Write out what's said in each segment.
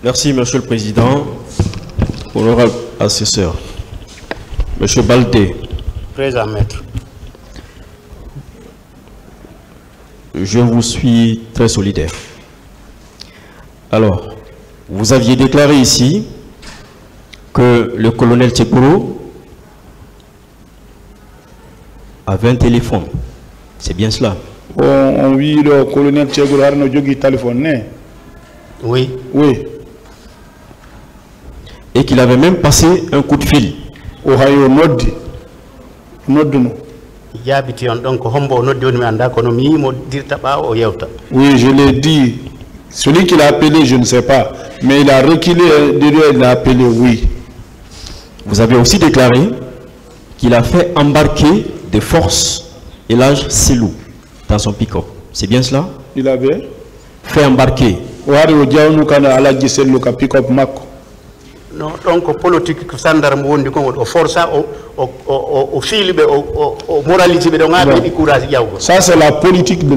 Merci, Monsieur le Président. Honorable assesseur. Monsieur Baldé. Présent, maître. Je vous suis très solidaire. Alors, vous aviez déclaré ici que le colonel Tchekoro avait un téléphone. C'est bien cela? Oui, le colonel Tchekoro a un téléphone. Oui. Oui. Et qu'il avait même passé un coup de fil. Ohio Noddi. Oui, je l'ai dit. Celui qui l'a appelé, je ne sais pas. Mais il a reculé derrière, il l'a appelé, oui. Vous avez aussi déclaré qu'il a fait embarquer des forces et l'âge Selou dans son pick-up. C'est bien cela? Il avait fait embarquer. Non, donc politique sandar mo wondi ko o força o filibe o moralité be do ngabe courage yawgo. Ça c'est la politique que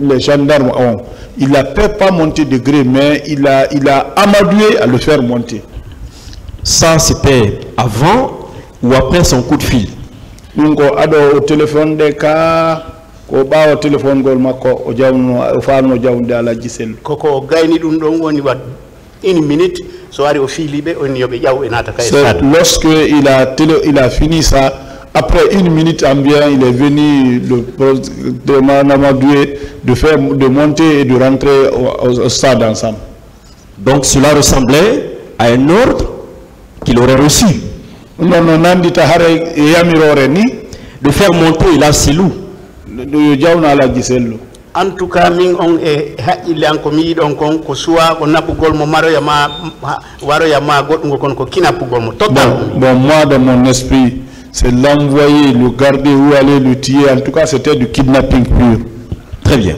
les gendarmes ont. Il n'a pas monté de gré, mais il a amadoué à le faire monter. Ça c'était avant ou après son coup de fil? Donc au téléphone de cas ko ba au téléphone gol makko o jawno o faano jawnde ala gisel koko gayni dum don woni wat une minute. Lorsque il a fini ça, après une minute en bien, il est venu de monter et de rentrer au stade ensemble. Donc cela ressemblait à un ordre qu'il aurait reçu. De faire monter la Silou. En tout cas, il a commis donc soit on a pour mo maro yama waro yama ko kina pour total. Bon, moi dans mon esprit, c'est l'envoyer, le garder ou aller le tuer. En tout cas, c'était du kidnapping pur. Très bien.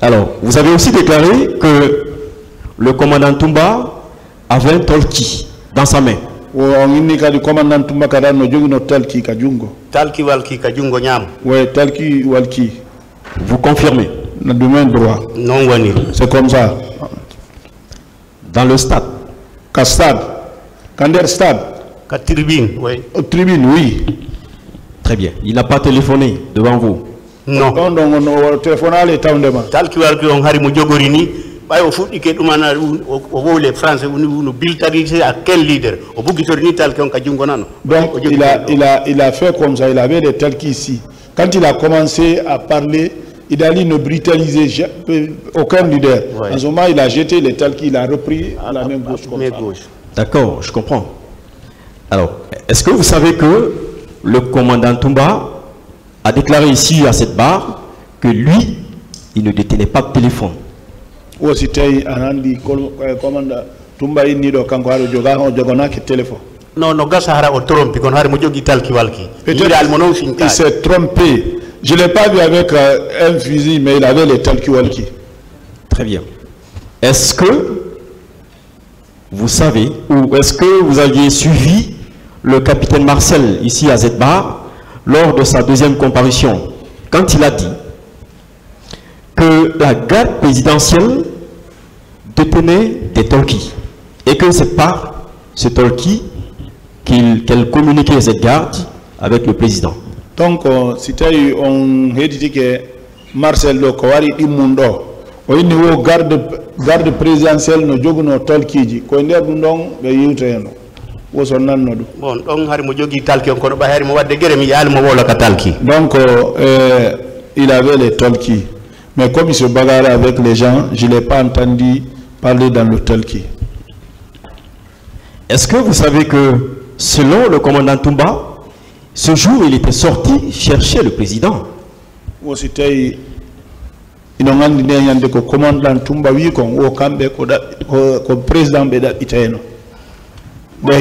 Alors, vous avez aussi déclaré que le commandant Toumba avait un talkie dans sa main. Le commandant Toumba kada no jogi no talkie kajungo. Talkie walki kajungo nyam. Ouais, talkie walki. Vous confirmez? Le domaine droit. Non, Wani. C'est comme ça. Dans le stade. Qu'à stade. Kander stade. Qu'à tribune, oui. Tribune, oui. Très bien. Il n'a pas téléphoné devant vous? Non. On téléphone à l'état devant. Tal qui va le hari mo jogorini, ba au foot ike dumana o les français nous biltariser à quel leader? Au bout qui tal qui on kajungo nano. Donc il a fait comme ça, il avait des tels qui ici. Quand il a commencé à parler, il a dit ne brutaliser aucun leader. Ouais. En ce moment, il a jeté les tels qu'il a repris à la main gauche. D'accord, je comprends. Alors, est-ce que vous savez que le commandant Toumba a déclaré ici à cette barre que lui, il ne détenait pas de téléphone? Ou c'était un commandant Toumba il n'y a pas téléphone. Non, non, il s'est trompé. Je ne l'ai pas vu avec un fusil, mais il avait les talkie-walkie. Très bien. Est-ce que vous savez, ou est-ce que vous aviez suivi le capitaine Marcel ici à Zedbar lors de sa deuxième comparution, quand il a dit que la garde présidentielle détenait des talkies et que c'est par ce talkie qu'elle communiquait cette garde avec le président. Donc, c'était on a dit que Marcel Lokawari Imundo, au niveau garde présidentielle, nous avons nos talkiji. Quand on a dit que nous bon, donc il avait les talkies. Mais comme il se bagarrait avec les gens, je ne l'ai pas entendu parler dans le talkie. Est-ce que vous savez que, selon le commandant Toumba, ce jour il était sorti chercher le président? C'était il a dit que le commandant Toumba oui qu'on au cambe ko président beda iteno. Bon,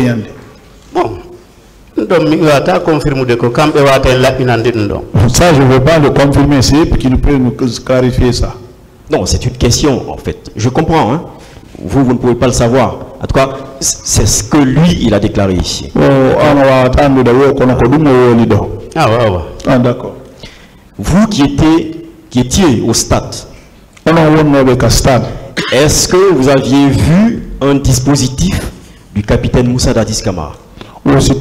donc il va confirmer que cambe va être là ça je ne veux pas le confirmer, c'est pour qu'il peut nous clarifier ça. Non, c'est une question en fait. Je comprends, hein. Vous ne pouvez pas le savoir. En tout cas, c'est ce que lui, il a déclaré ici. Ah, d'accord. Vous qui étiez au stade, est-ce que vous aviez vu un dispositif du capitaine Moussa Dadis Camara? Que ce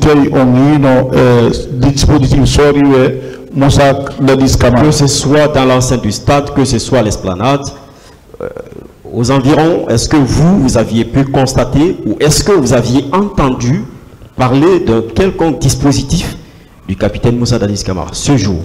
soit dans l'enceinte du stade, que ce soit à l'esplanade, aux environs, est-ce que vous aviez pu constater ou est-ce que vous aviez entendu parler d'un quelconque dispositif du capitaine Moussa Dadis Camara ce jour?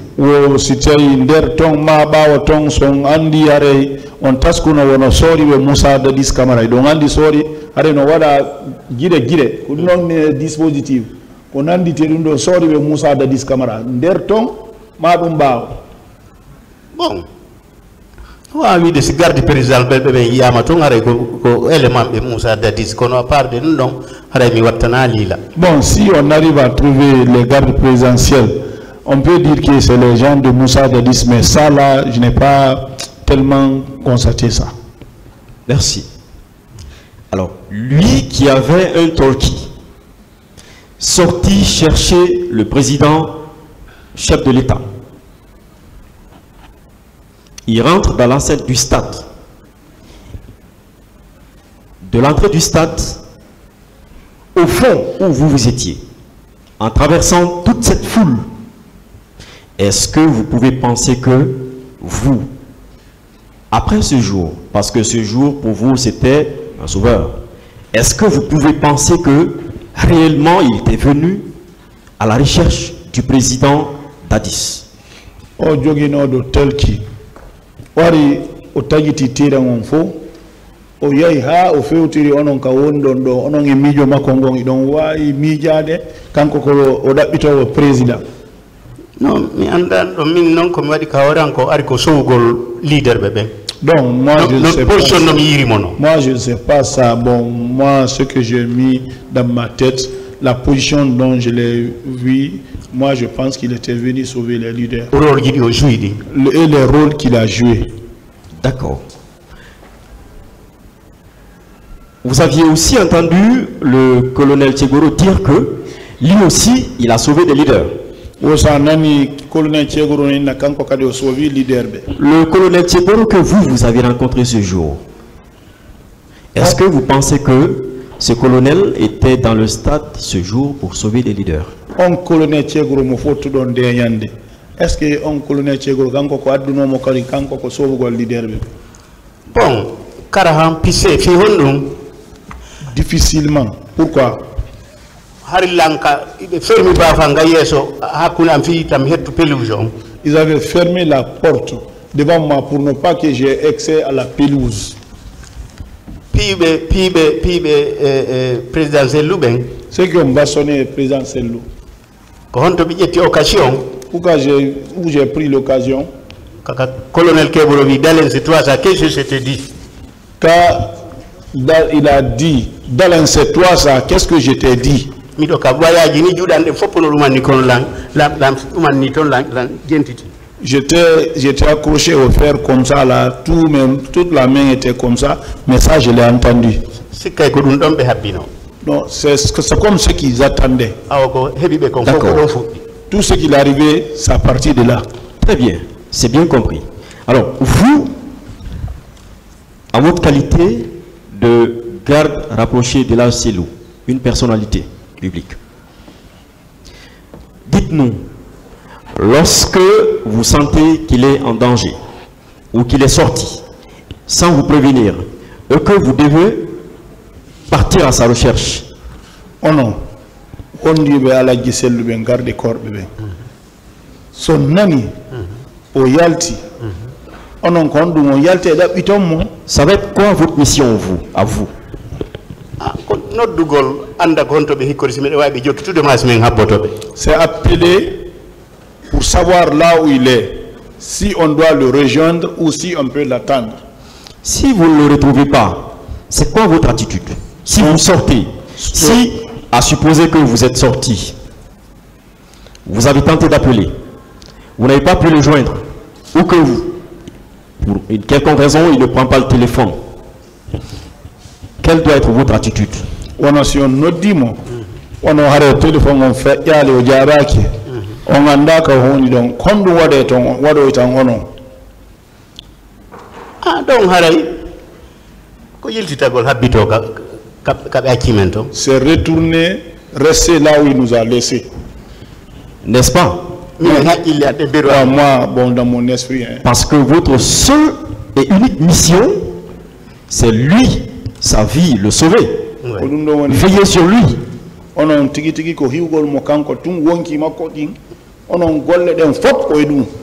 Bon. Oui, de ce garde président, il y a un élément de Moussa Dadis qu'on a parlé de non, bon, si on arrive à trouver les gardes présidentiels, on peut dire que c'est les gens de Moussa Dadis, mais ça là, je n'ai pas tellement constaté ça. Merci. Alors, lui qui avait un talkie, sorti chercher le président, chef de l'État. Il rentre dans l'enceinte du stade. De l'entrée du stade, au fond où vous étiez, en traversant toute cette foule, est-ce que vous pouvez penser que vous, après ce jour, parce que ce jour pour vous c'était un sauveur, est-ce que vous pouvez penser que réellement il était venu à la recherche du président Dadis? Oh, Jogino de Telki, Wari, Otagiti Tira Monfo. O yai ha o feutiri onon ka wondon do onon e mijo makko ngon idon wawi mijade kanko ko o dabbito président. Non, mi andan do min non ko mi wadi ka waran ko ari ko sowgol leader bebe. Donc moi je ne sais pas. Moi je ne sais pas ça. Bon, moi ce que j'ai mis dans ma tête, la position dont je l'ai vu, moi je pense qu'il était venu sauver les leaders. Et les rôles qu'il a joué. D'accord. Vous aviez aussi entendu le colonel Tchegoro dire que lui aussi, il a sauvé des leaders. Le colonel Tchegoro que vous avez rencontré ce jour, est-ce que vous pensez que ce colonel était dans le stade ce jour pour sauver des leaders? Est-ce que un colonel Tchegoro bon, Karahan pissé, difficilement. Pourquoi? Ils avaient fermé la porte devant moi pour ne pas que j'ai accès à la pelouse. Président Zelou, ceux qui ont bastonné le président Zelou. Pourquoi j'ai pris l'occasion? Colonel Keborovi, dans ces 3 ans, qu'est-ce que je t'ai dit? Car il a dit, dans ces 3 ans, qu'est-ce que je t'ai dit? J'étais accroché au fer comme ça, là, toute la main était comme ça, mais ça je l'ai entendu. Non, c'est comme ce qu'ils attendaient. D'accord. Tout ce qui est arrivé, c'est à partir de là. Très bien, c'est bien compris. Alors, vous, en votre qualité de garde rapproché de l'âge Selou, une personnalité publique, dites-nous, lorsque vous sentez qu'il est en danger ou qu'il est sorti sans vous prévenir et que vous devez partir à sa recherche. Oh non, on dit à la giselle le ben garde corps bébé. Son nani au yalti. On en compte mon yalti da pitom. Ça va être quoi votre mission à vous? C'est appeler pour savoir là où il est, si on doit le rejoindre ou si on peut l'attendre. Si vous ne le retrouvez pas, c'est quoi votre attitude? Si vous sortez, si à supposer que vous êtes sorti, vous avez tenté d'appeler, vous n'avez pas pu le joindre, ou que vous, pour une quelconque raison, il ne prend pas le téléphone, quelle doit être votre attitude? On a si on nous dit, on a le téléphone, on fait y aller au diaraki, on a d'accord, on dit donc, quand on voit ah donc, Haray, C'est retourner, rester là où il nous a laissés. N'est-ce pas? Moi, bon, dans mon esprit. Hein. Parce que votre seule et unique mission, c'est lui, sa vie, le sauver. Veillez sur lui.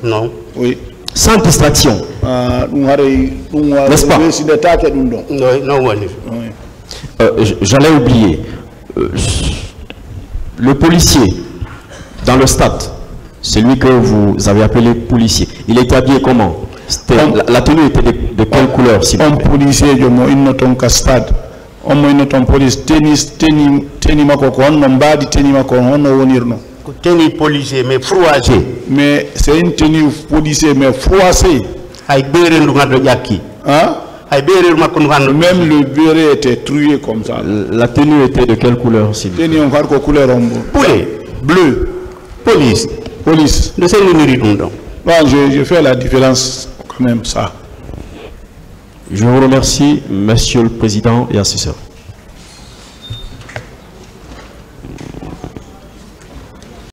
Non. Oui. Sans distraction. N'est-ce pas? J'allais oublier. Le policier dans le stade, celui que vous avez appelé policier, il était habillé comment? La tenue était de quelle couleur? Un policier, il note un stade. On note un police, tennis, tenue policier, mais froissé. Mais c'est une tenue policier, mais froissée. Hein? Même le béret était troué comme ça. La tenue était de quelle couleur? Tenue en couleur bleu. Police. Police. Je fais la différence quand même ça. Je vous remercie, Monsieur le Président et assesseur.